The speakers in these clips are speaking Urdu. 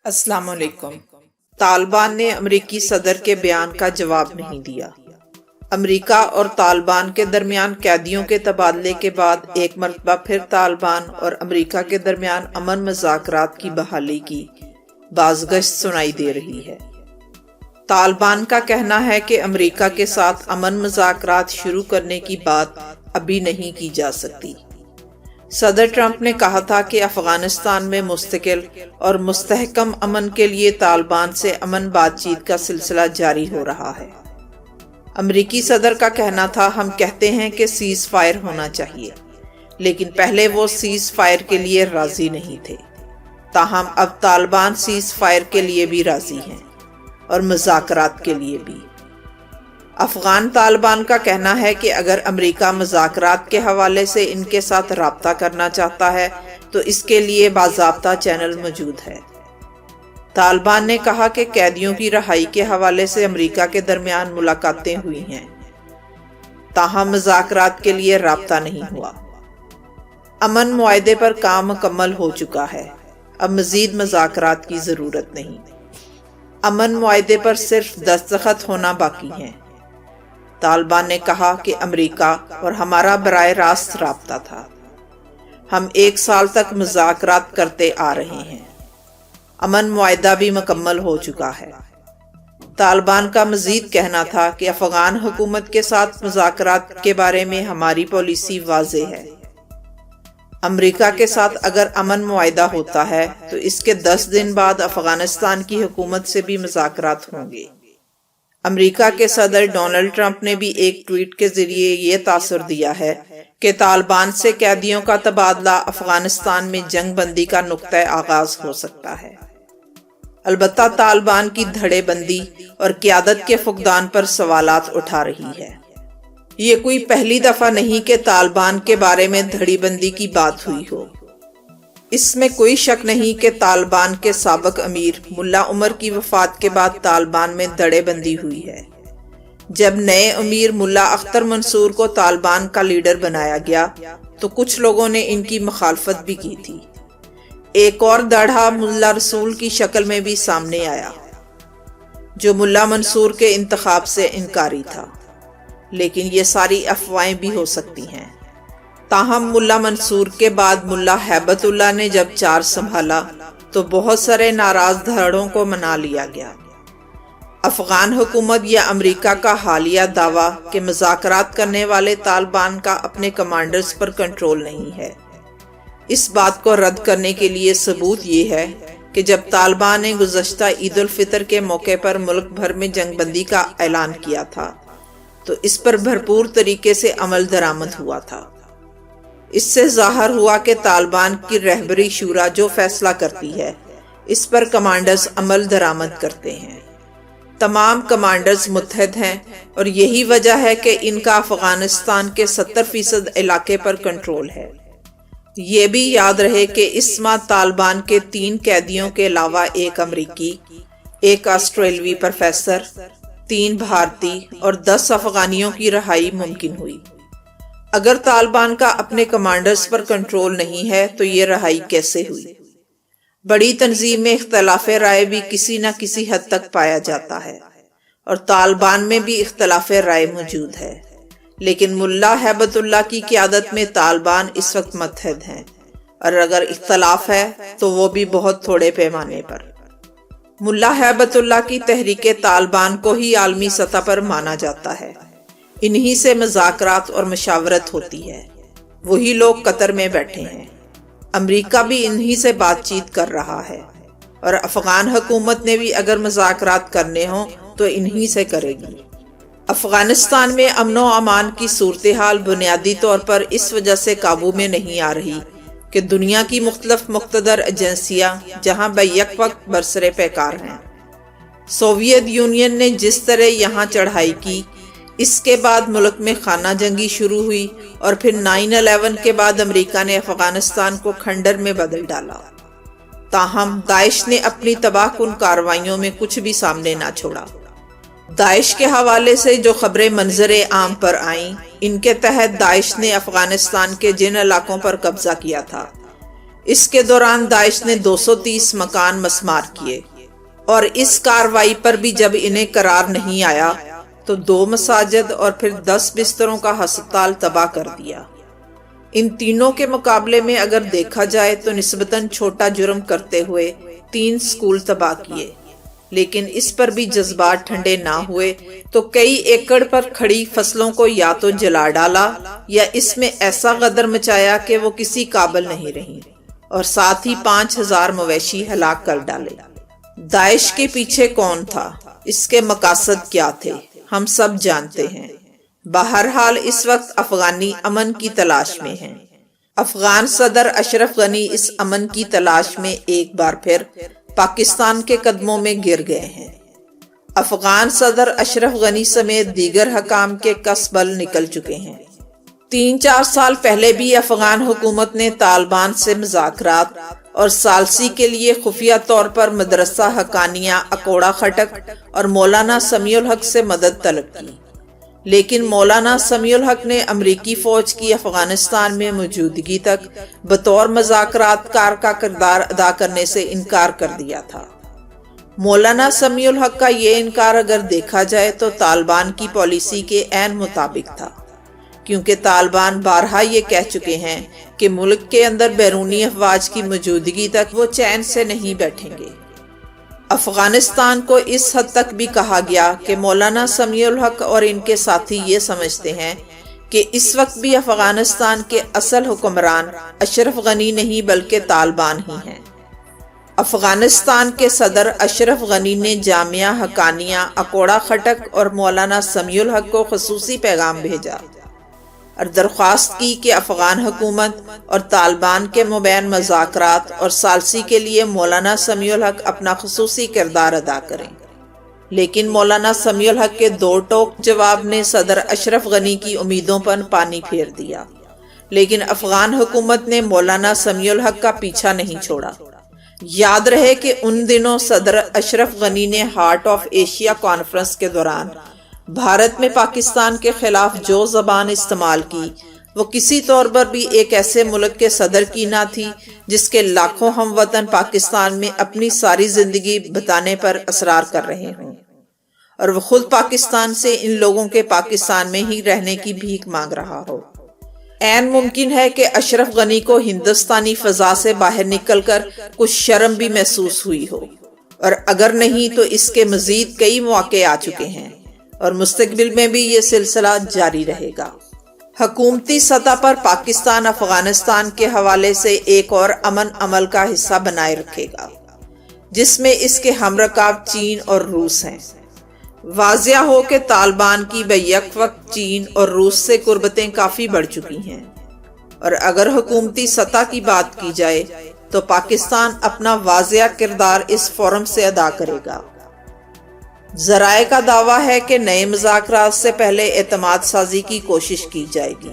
السلام علیکم۔ طالبان نے امریکی صدر کے بیان کا جواب نہیں دیا۔ امریکہ اور طالبان کے درمیان قیدیوں کے تبادلے کے بعد ایک مرتبہ پھر طالبان اور امریکہ کے درمیان امن مذاکرات کی بحالی کی بازگشت سنائی دے رہی ہے۔ طالبان کا کہنا ہے کہ امریکہ کے ساتھ امن مذاکرات شروع کرنے کی بات ابھی نہیں کی جا سکتی۔ صدر ٹرمپ نے کہا تھا کہ افغانستان میں مستقل اور مستحکم امن کے لیے طالبان سے امن بات چیت کا سلسلہ جاری ہو رہا ہے۔ امریکی صدر کا کہنا تھا، ہم کہتے ہیں کہ سیز فائر ہونا چاہیے، لیکن پہلے وہ سیز فائر کے لیے راضی نہیں تھے۔ تاہم اب طالبان سیز فائر کے لیے بھی راضی ہیں اور مذاکرات کے لیے بھی۔ افغان طالبان کا کہنا ہے کہ اگر امریکہ مذاکرات کے حوالے سے ان کے ساتھ رابطہ کرنا چاہتا ہے تو اس کے لیے باضابطہ چینل موجود ہے۔ طالبان نے کہا کہ قیدیوں کی رہائی کے حوالے سے امریکہ کے درمیان ملاقاتیں ہوئی ہیں، تاہم مذاکرات کے لیے رابطہ نہیں ہوا۔ امن معاہدے پر کام مکمل ہو چکا ہے، اب مزید مذاکرات کی ضرورت نہیں۔ امن معاہدے پر صرف دستخط ہونا باقی ہیں۔ طالبان نے کہا کہ امریکہ اور ہمارا براہ راست رابطہ تھا۔ ہم 1 سال تک مذاکرات کرتے آ رہے ہیں۔ امن معاہدہ بھی مکمل ہو چکا ہے۔ طالبان کا مزید کہنا تھا کہ افغان حکومت کے ساتھ مذاکرات کے بارے میں ہماری پالیسی واضح ہے۔ امریکہ کے ساتھ اگر امن معاہدہ ہوتا ہے تو اس کے 10 دن بعد افغانستان کی حکومت سے بھی مذاکرات ہوں گے۔ امریکہ کے صدر ڈونلڈ ٹرمپ نے بھی ایک ٹویٹ کے ذریعے یہ تاثر دیا ہے کہ طالبان سے قیدیوں کا تبادلہ افغانستان میں جنگ بندی کا نقطہ آغاز ہو سکتا ہے۔ البتہ طالبان کی دھڑے بندی اور قیادت کے فقدان پر سوالات اٹھا رہی ہے۔ یہ کوئی پہلی دفعہ نہیں کہ طالبان کے بارے میں دھڑی بندی کی بات ہوئی ہو۔ اس میں کوئی شک نہیں کہ طالبان کے سابق امیر ملا عمر کی وفات کے بعد طالبان میں دھڑے بندی ہوئی ہے۔ جب نئے امیر ملا اختر منصور کو طالبان کا لیڈر بنایا گیا تو کچھ لوگوں نے ان کی مخالفت بھی کی تھی۔ ایک اور دھڑا ملا رسول کی شکل میں بھی سامنے آیا، جو ملا منصور کے انتخاب سے انکاری تھا، لیکن یہ ساری افواہیں بھی ہو سکتی ہیں۔ تاہم ملا منصور کے بعد ملا ہیبت اللہ نے جب چارج سنبھالا تو بہت سارے ناراض دھڑوں کو منا لیا گیا۔ افغان حکومت یا امریکہ کا حالیہ دعویٰ کہ مذاکرات کرنے والے طالبان کا اپنے کمانڈرز پر کنٹرول نہیں ہے، اس بات کو رد کرنے کے لیے ثبوت یہ ہے کہ جب طالبان نے گزشتہ عید الفطر کے موقع پر ملک بھر میں جنگ بندی کا اعلان کیا تھا تو اس پر بھرپور طریقے سے عمل درآمد ہوا تھا۔ اس سے ظاہر ہوا کہ طالبان کی رہبری شورا جو فیصلہ کرتی ہے اس پر کمانڈرز عمل درآمد کرتے ہیں۔ تمام کمانڈرز متحد ہیں اور یہی وجہ ہے کہ ان کا افغانستان کے 70% علاقے پر کنٹرول ہے۔ یہ بھی یاد رہے کہ اس ماہ طالبان کے 3 قیدیوں کے علاوہ 1 امریکی، 1 آسٹریلوی پروفیسر، 3 بھارتی اور 10 افغانیوں کی رہائی ممکن ہوئی۔ اگر طالبان کا اپنے کمانڈرز پر کنٹرول نہیں ہے تو یہ رہائی کیسے ہوئی؟ بڑی تنظیم میں اختلاف رائے بھی کسی نہ کسی حد تک پایا جاتا ہے اور طالبان میں بھی اختلاف رائے موجود ہے، لیکن ملا ہیبت اللہ کی قیادت میں طالبان اس وقت متحد ہیں، اور اگر اختلاف ہے تو وہ بھی بہت تھوڑے پیمانے پر۔ ملا ہیبت اللہ کی تحریک طالبان کو ہی عالمی سطح پر مانا جاتا ہے۔ انہی سے مذاکرات اور مشاورت ہوتی ہے۔ وہی لوگ قطر میں بیٹھے ہیں۔ امریکہ بھی انہی سے بات چیت کر رہا ہے، اور افغان حکومت نے بھی اگر مذاکرات کرنے ہوں تو انہی سے کرے گی۔ افغانستان میں امن و امان کی صورتحال بنیادی طور پر اس وجہ سے قابو میں نہیں آ رہی کہ دنیا کی مختلف مقتدر ایجنسیاں جہاں بیک وقت برسر پیکار ہیں۔ سوویت یونین نے جس طرح یہاں چڑھائی کی، اس کے بعد ملک میں خانہ جنگی شروع ہوئی، اور پھر 9/11 کے بعد امریکہ نے افغانستان کو کھنڈر میں بدل ڈالا۔ تاہم داعش نے اپنی تباہ کن کارروائیوں میں کچھ بھی سامنے نہ چھوڑا۔ داعش کے حوالے سے جو خبریں منظر عام پر آئیں، ان کے تحت داعش نے افغانستان کے جن علاقوں پر قبضہ کیا تھا اس کے دوران داعش نے 230 مکان مسمار کیے اور اس کارروائی پر بھی جب انہیں قرار نہیں آیا تو 2 مساجد اور پھر 10 بستروں کا ہسپتال تباہ کر دیا۔ ان تینوں کے مقابلے میں اگر دیکھا جائے تو نسبتاً چھوٹا جرم کرتے ہوئے 3 سکول تباہ کیے، لیکن اس پر بھی جذبات ٹھنڈے نہ ہوئے تو کئی ایکڑ پر کھڑی فصلوں کو یا تو جلا ڈالا یا اس میں ایسا غدر مچایا کہ وہ کسی قابل نہیں رہیں، اور ساتھ ہی 5000 مویشی ہلاک کر ڈالے۔ داعش کے پیچھے کون تھا؟ اس کے مقاصد کیا تھے؟ ہم سب جانتے ہیں۔ بہرحال اس وقت افغانی امن کی تلاش میں ہیں۔ افغان صدر اشرف غنی اس امن کی تلاش میں ایک بار پھر پاکستان کے قدموں میں گر گئے ہیں۔ افغان صدر اشرف غنی سمیت دیگر حکام کے کس بل نکل چکے ہیں۔ 3-4 سال پہلے بھی افغان حکومت نے طالبان سے مذاکرات اور ثالثی کے لیے خفیہ طور پر مدرسہ حقانیہ اکوڑا خٹک اور مولانا سمیع الحق سے مدد طلب کی، لیکن مولانا سمیع الحق نے امریکی فوج کی افغانستان میں موجودگی تک بطور مذاکرات کار کا کردار ادا کرنے سے انکار کر دیا تھا۔ مولانا سمیع الحق کا یہ انکار اگر دیکھا جائے تو طالبان کی پالیسی کے عین مطابق تھا، کیونکہ طالبان بارہا یہ کہہ چکے ہیں کہ ملک کے اندر بیرونی افواج کی موجودگی تک وہ چین سے نہیں بیٹھیں گے۔ افغانستان کو اس حد تک بھی کہا گیا کہ مولانا سمیع الحق اور ان کے ساتھی یہ سمجھتے ہیں کہ اس وقت بھی افغانستان کے اصل حکمران اشرف غنی نہیں بلکہ طالبان ہی ہیں۔ افغانستان کے صدر اشرف غنی نے جامعہ حقانیہ اکوڑا خٹک اور مولانا سمیع الحق کو خصوصی پیغام بھیجا اور درخواست کی کہ افغان حکومت اور طالبان کے مابین مذاکرات اور ثالثی کے لیے مولانا سمیع الحق اپنا خصوصی کردار ادا کریں، لیکن مولانا سمیع الحق کے 2 ٹوک جواب نے صدر اشرف غنی کی امیدوں پر پانی پھیر دیا، لیکن افغان حکومت نے مولانا سمیع الحق کا پیچھا نہیں چھوڑا۔ یاد رہے کہ ان دنوں صدر اشرف غنی نے ہارٹ آف ایشیا کانفرنس کے دوران بھارت میں پاکستان کے خلاف جو زبان استعمال کی وہ کسی طور پر بھی ایک ایسے ملک کے صدر کی نہ تھی جس کے لاکھوں ہم وطن پاکستان میں اپنی ساری زندگی بتانے پر اصرار کر رہے ہوں، اور وہ خود پاکستان سے ان لوگوں کے پاکستان میں ہی رہنے کی بھیک مانگ رہا ہو۔ عین ممکن ہے کہ اشرف غنی کو ہندوستانی فضا سے باہر نکل کر کچھ شرم بھی محسوس ہوئی ہو، اور اگر نہیں تو اس کے مزید کئی مواقع آ چکے ہیں اور مستقبل میں بھی یہ سلسلہ جاری رہے گا۔ حکومتی سطح پر پاکستان افغانستان کے حوالے سے ایک اور امن عمل کا حصہ بنائے رکھے گا، جس میں اس کے ہمرکاب چین اور روس ہیں۔ واضح ہو کہ طالبان کی بیک وقت چین اور روس سے قربتیں کافی بڑھ چکی ہیں، اور اگر حکومتی سطح کی بات کی جائے تو پاکستان اپنا واضح کردار اس فورم سے ادا کرے گا۔ ذرائع کا دعویٰ ہے کہ نئے مذاکرات سے پہلے اعتماد سازی کی کوشش کی جائے گی،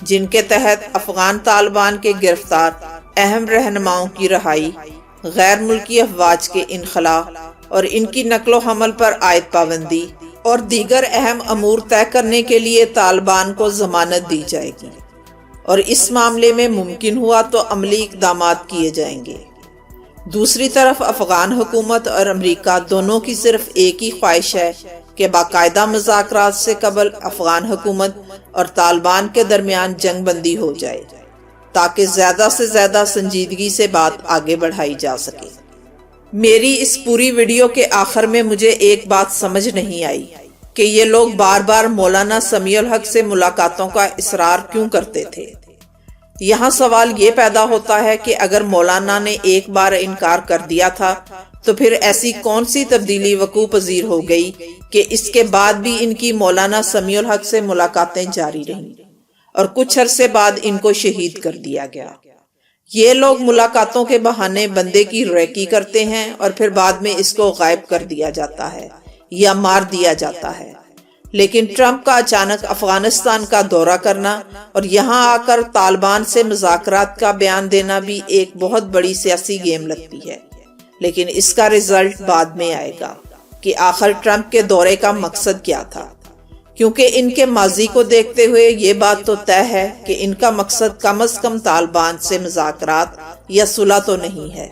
جن کے تحت افغان طالبان کے گرفتار اہم رہنماؤں کی رہائی، غیر ملکی افواج کے انخلاء اور ان کی نقل و حمل پر عائد پابندی اور دیگر اہم امور طے کرنے کے لیے طالبان کو ضمانت دی جائے گی، اور اس معاملے میں ممکن ہوا تو عملی اقدامات کیے جائیں گے۔ دوسری طرف افغان حکومت اور امریکہ دونوں کی صرف ایک ہی خواہش ہے کہ باقاعدہ مذاکرات سے قبل افغان حکومت اور طالبان کے درمیان جنگ بندی ہو جائے، تاکہ زیادہ سے زیادہ سنجیدگی سے بات آگے بڑھائی جا سکے۔ میری اس پوری ویڈیو کے آخر میں مجھے ایک بات سمجھ نہیں آئی کہ یہ لوگ بار بار مولانا سمیع الحق سے ملاقاتوں کا اصرار کیوں کرتے تھے۔ یہاں سوال یہ پیدا ہوتا ہے کہ اگر مولانا نے ایک بار انکار کر دیا تھا تو پھر ایسی کون سی تبدیلی وقوع پذیر ہو گئی کہ اس کے بعد بھی ان کی مولانا سمیع الحق سے ملاقاتیں جاری رہیں اور کچھ عرصے بعد ان کو شہید کر دیا گیا۔ یہ لوگ ملاقاتوں کے بہانے بندے کی ریکی کرتے ہیں اور پھر بعد میں اس کو غائب کر دیا جاتا ہے یا مار دیا جاتا ہے، لیکن ٹرمپ کا اچانک افغانستان کا دورہ کرنا اور یہاں آ کر طالبان سے مذاکرات کا بیان دینا بھی ایک بہت بڑی سیاسی گیم لگتی ہے، لیکن اس کا رزلٹ بعد میں آئے گا کہ آخر ٹرمپ کے دورے کا مقصد کیا تھا، کیونکہ ان کے ماضی کو دیکھتے ہوئے یہ بات تو طے ہے کہ ان کا مقصد کم از کم طالبان سے مذاکرات یا صلح تو نہیں ہے۔